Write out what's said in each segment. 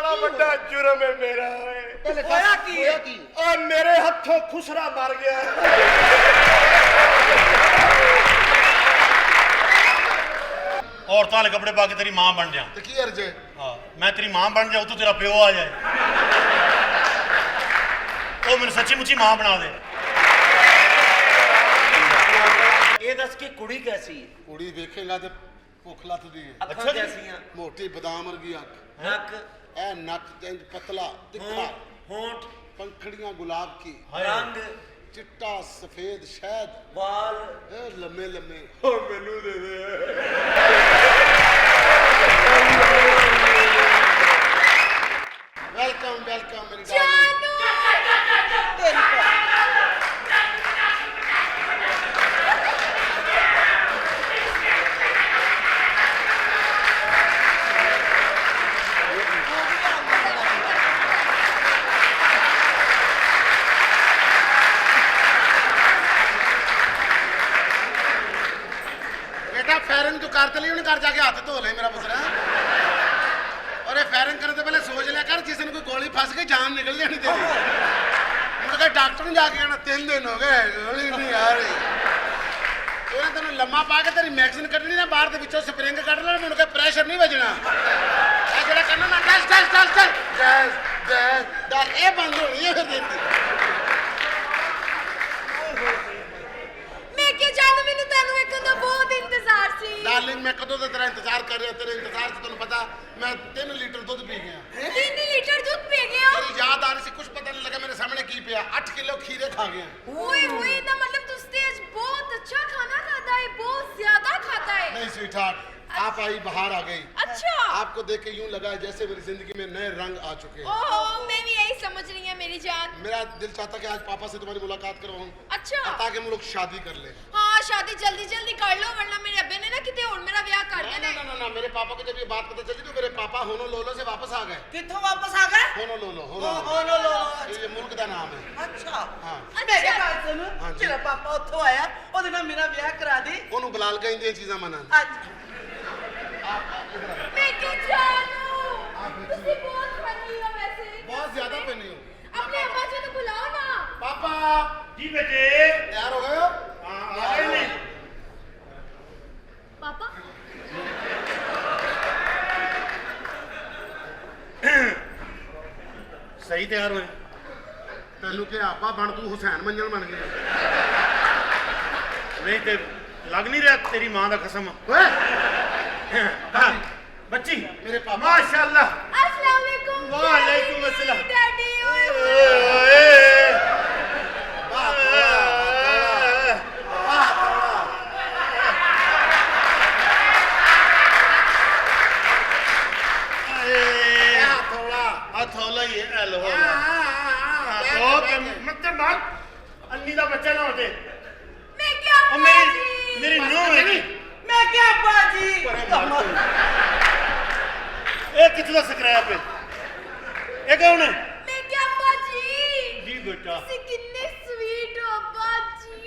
बड़ा बड़ा जुर्म है मेरा। होया की? और मेरे हाथों खुसरा मर गया। औरतां वाले कपड़े पा के तेरी मां बन जा तो की अर्ज है? हाँ मैं तेरी मां बन जाऊँ तो तेरा प्यो आ जाए वो मेरे सच्ची मुच्ची मां बना दे। ये दस की कुड़ी कैसी है? कुड़ी देखेगा तो भुख लथदी है। अखां अच्छा जी। कैसियां? मोटी बादाम वर्गी अख, नक, ए नक इंज पतला तिखा, होंठ, पंखड़ियां गुलाब की, रंग, चिट्टा सफेद शहद, बाल, ए लम्बे लम्बे। ओ मेनू दे दे। वेलकम वेलकम मेरी डार्लिंग। बेटा फायरिंग तू कर तो ली घर जाके हाथ धो ले मेरा पुत्र। और ये फायरिंग करने से पहले सोच लिया कर जिस दिन कोई गोली फंस गई जान निकल जानी तेरी। मुझे डॉक्टर ने जाके कहना 3 दिन हो गए गोली नहीं आ रही। ਉਹਨੇ ਤੈਨੂੰ ਲੰਮਾ ਪਾ ਕੇ ਤੇਰੀ ਮੈਗਜ਼ੀਨ ਕੱਢਣੀ ਨਾ ਬਾਹਰ ਦੇ ਵਿੱਚੋਂ ਸਪਰਿੰਗ ਕੱਢ ਲੈਣਾ ਮੈਨੂੰ ਕਿ ਪ੍ਰੈਸ਼ਰ ਨਹੀਂ ਵੱਜਣਾ। ਇਹ ਜਿਹੜਾ ਕਰਨਾ ਨਾ ਟੈਸਟ ਇਹ ਬੰਦ ਹੋਣੀ ਹੈ ਫਿਰ ਦੇਤੀ। मैं क्या जानू मैनू तेनू एक दा बहुत इंतजार सी। डार्लिंग मैं कदों ਦਾ ਤੇਰਾ ਇੰਤਜ਼ਾਰ ਕਰ ਰਿਹਾ ਤੇਰੇ ਇੰਤਜ਼ਾਰ 'ਚ ਤੈਨੂੰ ਪਤਾ मैं 3 ਲੀਟਰ ਦੁੱਧ ਪੀ ਗਿਆ। 3 लीटर दूध पी गया। तेरी याद आ रही सी कुछ पता नहीं लगा मेरे सामने की पिया 8 किलो खीरे खा गया। ओए ओए ना मतलब तू आज बहुत अच्छा खाना खाता है, बहुत ज्यादा खाता है। नहीं स्वीटहार्ट आप आई बाहर आ गई। अच्छा आपको देख के यूं लगा जैसे मेरी जिंदगी में नए रंग आ चुके हैं। ओहो मैं भी यही समझ रही है मेरी जान। मेरा दिल चाहता कि आज पापा से तुम्हारी मुलाकात करवाऊं। अच्छा ताकि हम लोग शादी कर ले। हाँ शादी जल्दी जल्दी कर लो वरना मेरे अब्बे ने ना कितने और मेरा ब्याह कर ना देना ना ना ना मेरे पापा को जब ये बात पता चली तो मेरे पापा होनो लोलो से वापस आ गए। कित्थों वापस आ गए? होनो लोलो होनो लोलो। ये मुल्क का नाम है। अच्छा हाँ मैं क्या गल सुन हाँ जी। तेरा पापा उत्थों आया ਉਹਦੇ ਨਾਲ ਮੇਰਾ ਵਿਆਹ ਕਰਾ ਦੇ। ਉਹਨੂੰ ਬੁਲਾ ਕੇ ਇੰਦੀਆਂ ਚੀਜ਼ਾਂ ਮਨਾਣ। ਅੱਜ मैं क्या जानू तुसी बहुत फनी हो वैसे। बहुत ज्यादा पे नहीं हो। अपने अब्बा जी को बुलाओ ना। पापा जी बेटे तैयार हो गए हो? आ गए नहीं पापा सही तैयार हुए ਤੈਨੂੰ ਕਿ ਆਪਾ ਬਣ ਤੂੰ ਹੁਸੈਨ ਮੰਜਣ ਬਣ ਗਿਆ। नहीं तो लग नहीं रहा तेरी मां का कसम। ਓਏ हाँ, बच्ची मेरे पापा माशाल्लाह। अस्सलाम वालेकुम। वालेकुम अस्सलाम। डैडी ओए हथौला ही है मतलब बात अन्नी का बच्चा ना होते मैं क्या और मेरी नूह है मैं क्या अब्बा जी ये कितना सकराया पे ये कौन है? मैं क्या अब्बा जी जी बेटा तुसी कितने स्वीट हो अब्बा जी।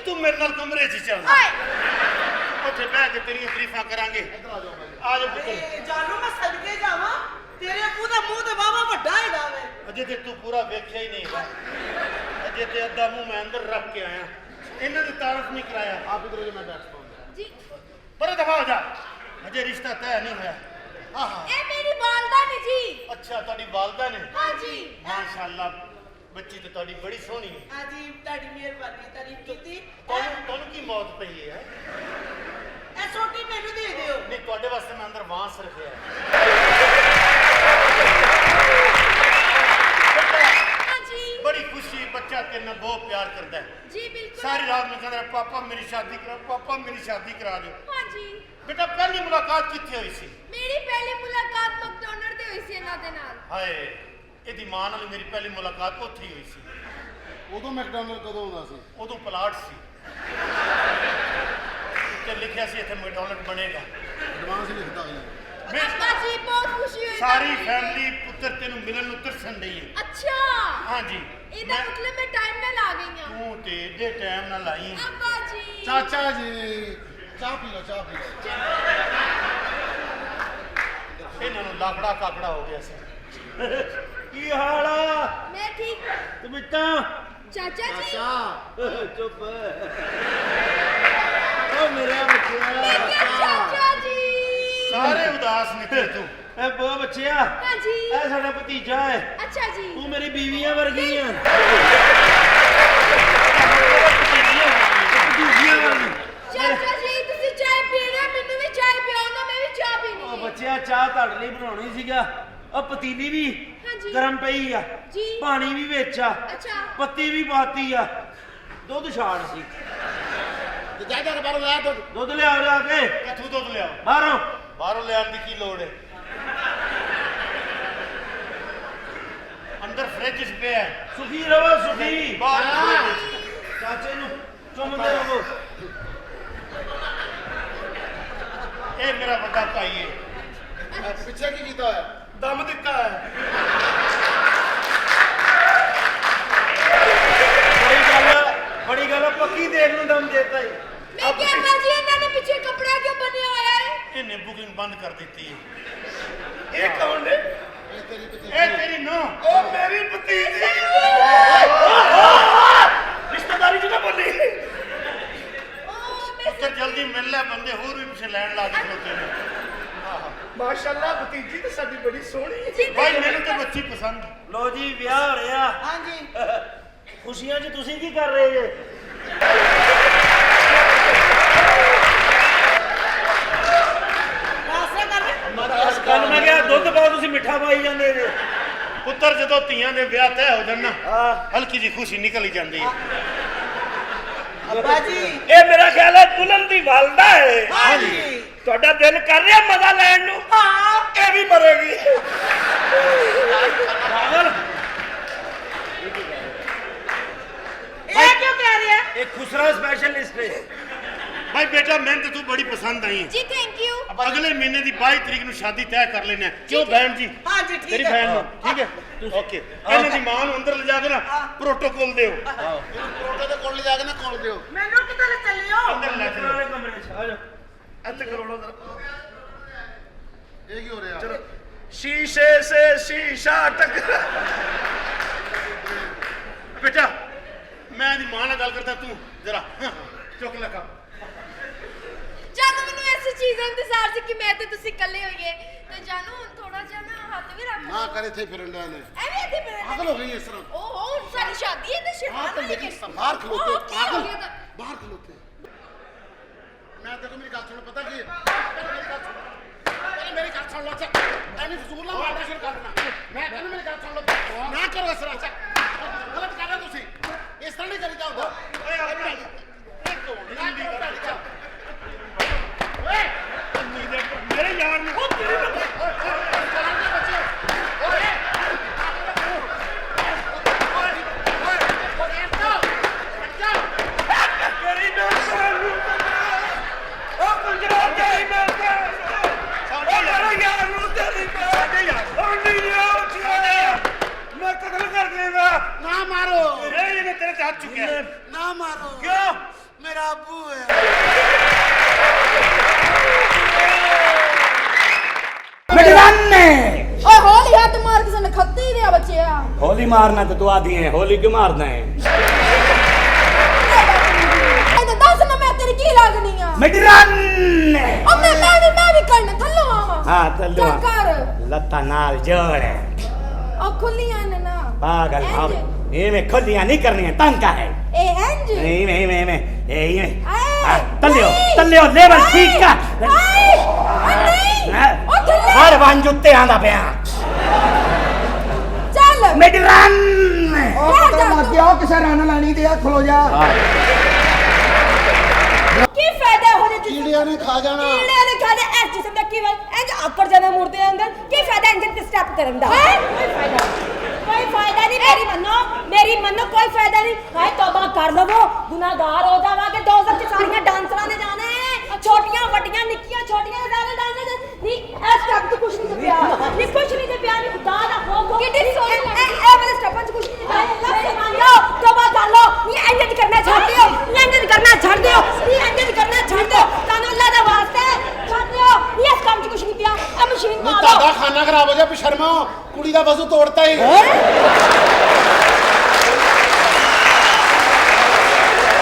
तू मेरे नाल कमरे च चल हाय ਉੱਥੇ ਬਹਿ ਕੇ ਤੇਰੀਆਂ ਤਾਰੀਫਾਂ ਕਰਾਂਗੇ। ਆ ਜਾ ਪੁੱਤ ਜਾਨੂ ਮੈਂ ਸਦਕੇ ਜਾਵਾਂ ਤੇਰੇ ਮੂੰਹ ਤੇ ਬਾਬਾ ਵੱਡਾ ਹੈਗਾ ਵੇ। ਅਜੇ ਤੇ ਤੂੰ ਪੂਰਾ ਵੇਖਿਆ ਹੀ ਨਹੀਂ ਅਜੇ ਤੇ ਅੱਧਾ ਮੂੰਹ ਮੈਂ ਅੰਦਰ ਰੱਖ ਕੇ ਆਇਆ ਇਹਨਾਂ ਦੀ ਤਾਰੀਫ ਨਹੀਂ ਕਰਾਇਆ। आप इधर मैं बैठता हूँ। जी ਪਰ ਦਫਾ ਹੋ ਜਾ ਅਜੇ ਰਿਸ਼ਤਾ ਤੈਅ ਨਹੀਂ ਹੋਇਆ। ए मेरी वालदा ने जी। ਅੱਛਾ ਤੁਹਾਡੀ ਵਾਲਦਾ ਨੇ हाँ जी ਮਾਸ਼ਾਅੱਲਾ ਬੱਚੀ ਤੇ ਤੁਹਾਡੀ ਬੜੀ ਸੋਹਣੀ ਹੈ। ਹਾਂਜੀ ਤੁਹਾਡੀ ਮਿਹਰਬਾਨੀ ਤਾਰੀਫ ਕੀਤੀ। ਤੁਹਾਨੂੰ ਕੀ ਮੌਤ ਪਈ ਹੈ? ਇਹ ਛੋਟੀ ਮੈਨੂੰ ਦੇ ਦਿਓ। ਨਹੀਂ ਤੁਹਾਡੇ ਵਾਸਤੇ ਮੈਂ ਅੰਦਰ ਵਾਂਸ ਰੱਖਿਆ हाँ जी बड़ी खुशी बच्चा तेरे नाल बहुत प्यार करता है। जी बिल्कुल। सारी रात में कहता है पापा मेरी शादी करा पापा मेरी शादी करा दो। हाँ जी बेटा पहली मुलाकात कित्थे हुई सी? मेरी पहली मुलाकात मैकडॉनल्ड ते हुई सी इन्हां दे नाल। हाय ਇਹਦੀ ਮਾਂ ਨਾਲ ਮੇਰੀ ਪਹਿਲੀ ਮੁਲਾਕਾਤ ਉੱਥੇ ਹੀ ਹੋਈ ਸੀ। ਉਦੋਂ ਮੈਕਡੋਨਲਡ ਕਦੋਂ ਹੁੰਦਾ ਸੀ? ਉਦੋਂ ਪਲਾਟ ਸੀ ਤੇ ਲਿਖਿਆ ਸੀ ਇੱਥੇ ਮੈਕਡੋਨਲਡ ਬਣੇਗਾ। ਐਡਵਾਂਸ ਲਿਖਦਾ ਹੋਇਆ। अब्बा जी बहुत खुशी हुई। ਸਾਰੀ ਫੈਮਿਲੀ ਪੁੱਤਰ ਤੈਨੂੰ ਮਿਲਣ ਨੂੰ ਤਰਸਣ ਡਈ ਹੈ। अच्छा ਹਾਂਜੀ ਇਹਦਾ ਮਤਲਬ ਮੈਂ ਟਾਈਮ ਨਾਲ ਆ ਗਈ ਹਾਂ। ਤੂੰ ਤੇ ਏਡੇ ਟਾਈਮ ਨਾਲ ਆਈ ਹੈ। अब्बा जी चाचा जी ਚਾਹ ਪੀ ਲਓ ਚਾਹ ਪੀ ਲਓ। ਇਹਨਾਂ ਨੂੰ ਲਾਕੜਾ ਕਾਕੜਾ ਹੋ ਗਿਆ ਸੀ। ਕੀ ਹਾਲ ਆ मैं ठीक। ਤੂੰ ਬਿੱਟਾ चाचा जी। ਚੁੱਪ ਓ ਮੇਰਾ ਬੱਚਿਆ मैं क्या चाचा जी? ਸਾਰੇ ਉਦਾਸ ਨਿਕਲੇ ਤੂੰ ਐ ਬੋ ਬੱਚਿਆ हाँ जी। ਐ ਸਾਡਾ ਭਤੀਜਾ ਹੈ अच्छा जी। ਤੂੰ ਮੇਰੀ ਬੀਵੀਆਂ ਵਰਗੀ ਆ चाचा जी तुसी चाय पीना मैनू भी चाय पियो ना मैं भी चाय पीनी ਉਹ है। ਬੱਚਿਆ ਚਾਹ ਤੁਹਾਡੇ ਲਈ ਬਣਾਉਣੀ ਸੀਗਾ ਉਹ ਪਤੀਲੀ ਵੀ ਹਾਂਜੀ। ਗਰਮ ਪਈ ਆ ਜੀ। ਪਾਣੀ ਵੀ ਵਿੱਚ ਆ अच्छा। ਪੱਤੀ ਵੀ ਪਾਤੀ ਆ ਦੁੱਧ ਛਾੜ ਸੀ ਤੇ ਜਾ ਜਾ ਕੇ ਬਾਹਰੋਂ ਲੈ ਦੁੱਧ। ਦੁੱਧ ਲਿਆਓ ਜਾ ਕੇ ਕਿੱਥੋਂ ਦੁੱਧ ਲਿਆਓ ਬਾਹਰੋਂ ਬਾਹਰੋਂ ਲਿਆਉਣ ਦੀ ਕੀ ਲੋੜ ਹੈ ਅੰਦਰ ਫ੍ਰਿਜ 'ਚ ਪਿਆ ਹੈ। ਸੁਖੀ ਰਹੋ ਸੁਖੀ ਬਾਹਰ ਚਾਚੇ ਨੂੰ ਚੁੰਮਦੇ ਰਹੋ ਇਹ ਮੇਰਾ ਵੱਡਾ ਭਾਈ ਹੈ ਪਿੱਛੇ ਕੀ ਕੀਤਾ ਹੋਇਆ? ਦਮ ਦਿੱਤਾ ਹੈ ਬੜੀ ਗੱਲ ਪੱਕੀ ਦੇਖ ਨੂੰ ਦਮ ਦੇਤਾ ਈ मैं क्या बाजी इन्होंने पीछे कपड़ा क्यों बने होया है? ਇਹਨੇ ਬੁਕਿੰਗ ਬੰਦ ਕਰ ਦਿੱਤੀ ਹੈ ਇਹ ਕੌਣ ਨੇ ਇਹ ਤੇਰੀ ਭਤੀਜੀ। ਇਹ ਤੇਰੀ ਨੋ ਉਹ ਮੇਰੀ ਭਤੀਜੀ ਰਿਸ਼ਤੇਦਾਰੀ ਚ ਨਾ ਬੋਲੀ ओ मैं ਉੱਤਰ ਜਲਦੀ ਮਿਲ ਲੈ ਬੰਦੇ ਹੋਰ ਵੀ ਪਿੱਛੇ ਲੈਣ ਲਾ ਦੇ ਖਲੋਤੇ ਨੇ ਮਾਸ਼ਾਅੱਲਾ ਭਤੀਜੀ ਤੇ ਸਾਡੀ ਬੜੀ ਸੋਹਣੀ जी ਭਾਈ ਮੈਨੂੰ ਤੇ ਬੱਚੀ ਪਸੰਦ ਲੋ ਜੀ ਵਿਆਹ ਹੋ ਰਿਹਾ हाँ जी। ਖੁਸ਼ੀਆਂ 'ਚ ਤੁਸੀਂ ਕੀ ਕਰ ਰਹੇ ਜੇ ਰਾਸਾ ਕਰ ਲੈ। ਕੱਲ ਮੈਂ ਕਿਹਾ ਦੁੱਧ ਪਾਓ ਤੁਸੀਂ ਮਿੱਠਾ ਪਾਈ ਜਾਂਦੇ ਜੇ ਪੁੱਤਰ ਜਦੋਂ ਧੀਆਂ ਦੇ ਵਿਆਹ ਤੈਅ ਹੋ ਜਾਣ ਨਾ ਹਾਂ ਹਲਕੀ ਜੀ ਖੁਸ਼ੀ ਨਿਕਲ ਹੀ ਜਾਂਦੀ ਹੈ ਅੱਬਾ ਜੀ। ਇਹ ਮੇਰਾ ਖਿਆਲ ਹੈ ਦੁਲਹਨ ਦੀ ਵਾਲਦਾ ਹੈ हाँ जी। ਤੁਹਾਡਾ ਦਿਲ ਕਰ ਰਿਹਾ ਮਜ਼ਾ ਲੈਣ ਨੂੰ हाँ। ਇਹ ਵੀ ਮਰੇਗੀ ਪਾਗਲ ये क्यों कह रहे हैं? ਇਹ ਖੁਸਰਾ ਸਪੈਸ਼ਲਿਸਟ ਹੈ ਭਾਈ ਬੇਟਾ ਮੈਨੂੰ ਤੇ ਤੂੰ ਬੜੀ ਪਸੰਦ ਆਈ ਹੈ जी थैंक यू। ਅਗਲੇ ਮਹੀਨੇ ਦੀ 22 ਤਰੀਕ ਨੂੰ ਸ਼ਾਦੀ ਤੈਅ ਕਰ ਲੈਣਾ ਕਿਉਂ ਬਹਿਨ ਜੀ हाँ जी ਤੇਰੀ ठीक है। ਬਹਿਨ ਨੂੰ ਠੀਕ ਹੈ ਓਕੇ ਇਹਨਾਂ ਦੀ ਮਾਂ ਨੂੰ ਅੰਦਰ ਲਿਜਾ ਕੇ ਨਾ ਪ੍ਰੋਟੋਕੋਲ ਦਿਓ ਇਹਨੂੰ ਪ੍ਰੋਟੋ ਦੇ ਕੋਲ ਲਿਜਾ ਕੇ ਨਾ ਕੋਲ ਦਿਓ। मैनू किधर ले चले हो? ਅੰਦਰ ਲੈ ਚਲੋ ਵਾਲੇ ਕਮਰੇ 'ਚ ਆ ਜਾਓ ਇੱਥੇ ਕਰੋੜੋ ਜ਼ਰਾ ਇਹ ਕੀ ਹੋ ਰਿਹਾ? शीशे से शीशा टकरा ਬੇਟਾ ਮੈਂ ਇਹਦੀ ਮਾਂ ਨਾਲ ਗੱਲ ਕਰਦਾ ਤੂੰ ਜਰਾ ਚੁੱਕ ਲੈ ਕੰਮ जानू मैनू ऐसी चीज इंतजार सी कि मैं ते तुसी कल्ले होइए ते जानू थोड़ा जिहा ना हाथ भी रख ਨਾ ਕਰ ਇੱਥੇ ਫਿਰਨ ਡਿਆ ਨੇ। ਐਵੇਂ ਇੱਥੇ ਮੇਰੇ ਪਾਗਲ ਹੋ ਗਈ ਇਸ ਤਰ੍ਹਾਂ। ਓਹ ਸਾਡੀ ਸ਼ਾਦੀ ਹੈ ਤੇ ਹਾਂ ਸ਼ੈਤਾਨ ਤਾਂ ਵਾਲੀ ਮੇਰੀ ਕਿਸ ਬਾਹਰ ਖਲੋਤੇ ਪਾਗਲ ਪਾਗਲ ਬਾਹਰ ਖਲੋਤੇ। ਮੈਂ ਦੇਖੋ ਮੇਰੀ ਗੱਲ ਸੁਣੋ ਪਤਾ ਕੀ ਹੈ? ਪਹਿਲੇ ਮੇਰੀ ਗੱਲ ਸੁਣ ਲਓ ਅੱਛਾ ਐਵੇਂ ਫਜ਼ੂਲ ਨਾ ਮਾਰਨਾ ਸ਼ੁਰੂ ਕਰ ਦੇਣਾ। ਮੈਂ ਕਹਿੰਦਾ ਮੇਰੀ ਗੱਲ ਸੁਣ ਲਓ ਨਾ ਕਰੋ ਇਸ ਤਰ੍ਹਾਂ ਅੱਛਾ ਗਲਤ ਕਰ ਰਹੇ ਤੁਸੀਂ ਇਸ ਤਰ੍ਹਾਂ ਨਹੀਂ ਕਰੀਦਾ ਹੁੰਦਾ। ਓਏ ਆ ਨਾ ਕਰੋ ਭੈਣ ਦੀ ਗੱਲ। ਓਏ ਮੇਰੇ ਯਾਰ ਨੂੰ ਤੇਰੀ ਨੌਕਰ ਨੂੰ ਉਹ ਪੰਜਾਬ ਤੇਰੀ ਨੌਕਰ ਉਹ ਮੇਰਾ ਯਾਰ ਨੂੰ ਤੇਰੀ ਸਾਡੇ ਯਾਰ ਉਹ ਨਹੀਂ ਆਉਂ ਮੈਂ ਕਤਲ ਕਰ ਦੇਗਾ ਨਾ ਮਾਰੋ ਇਹ ਇਹਨੇ ਤੇਰੇ ਤੇ ਹੱਥ ਚੁੱਕਿਆ ਨਾ ਮਾਰੋ ਕਿਉਂ ਮੇਰਾ ਅੱਬੂ ਹੈ। ओए होली हाथ मार किसी ने खत्ते ही दिया बच्चे होली मारना तो तू आधी है होली क्यों मारना है ए दस ना मैं तेरी की लागनी है मिडरन ओ मैं भी करने थल्लो आवा हाँ तल्लू कर लत्ता नाल जोड़ ओ खुलियां ने ना पागल इंज। भाव ये में खुलियां नहीं करनी है तंग का है ए एंज नहीं में ये आए, तल्लियो नहीं, तल्लियो लेवल आए, ठीक का आए, नहीं ओ थल्ले हर वन जुत्ते आंदा पे चल मिडरन बैठ जा तू। ਕਿਉਂ ਕਿਸੇ ਰਨ ਲਾਣੀ ਤੇ ਆ ਖਲੋ ਜਾ की फायदा होने तुझे ਕੀੜਿਆਂ ਨੇ ਖਾ ਜਾਣਾ। कीड़े ने खाने ऐस जिस्म का की इंज आकड़ जाना मुर्दे अंदर की फायदा इंजन पे स्टेप करन दा कोई फायदा नहीं मेरी मनो कोई फायदा नहीं हाय तौबा कर लवो गुनाहगार हो जावांगे दोज़ख च सारियां डांसरां ने जाना है छोटियां वड्डियां निक्कियां छोटियां सारे डांसर नहीं ऐ स्टेप तो कुछ नहीं ते प्यार नहीं कुछ नहीं ते प्यार नहीं खुदा दा खो कितनी सोनी ए वाले स्टेपां च कुछ नहीं अल्लाह से मान लो तौबा कर लो नहीं इंज करना छोड़ दियो नहीं इंज करना छोड़ दियो नहीं इंज करना छोड़ दो तानो अल्लाह दा वास्ते छोड़ दियो ये इस काम च कुछ नहीं पिया अब मशीन ਨਹੀਂ मारो ਤੁਹਾਡਾ ਖਾਣਾ ਖਰਾਬ ਹੋ ਜਾ ਸ਼ਰਮਾ ਕੁੜੀ ਦਾ ਵਜ਼ੂ ਤੋੜਤਾ ਹੀ ਹੈਂ?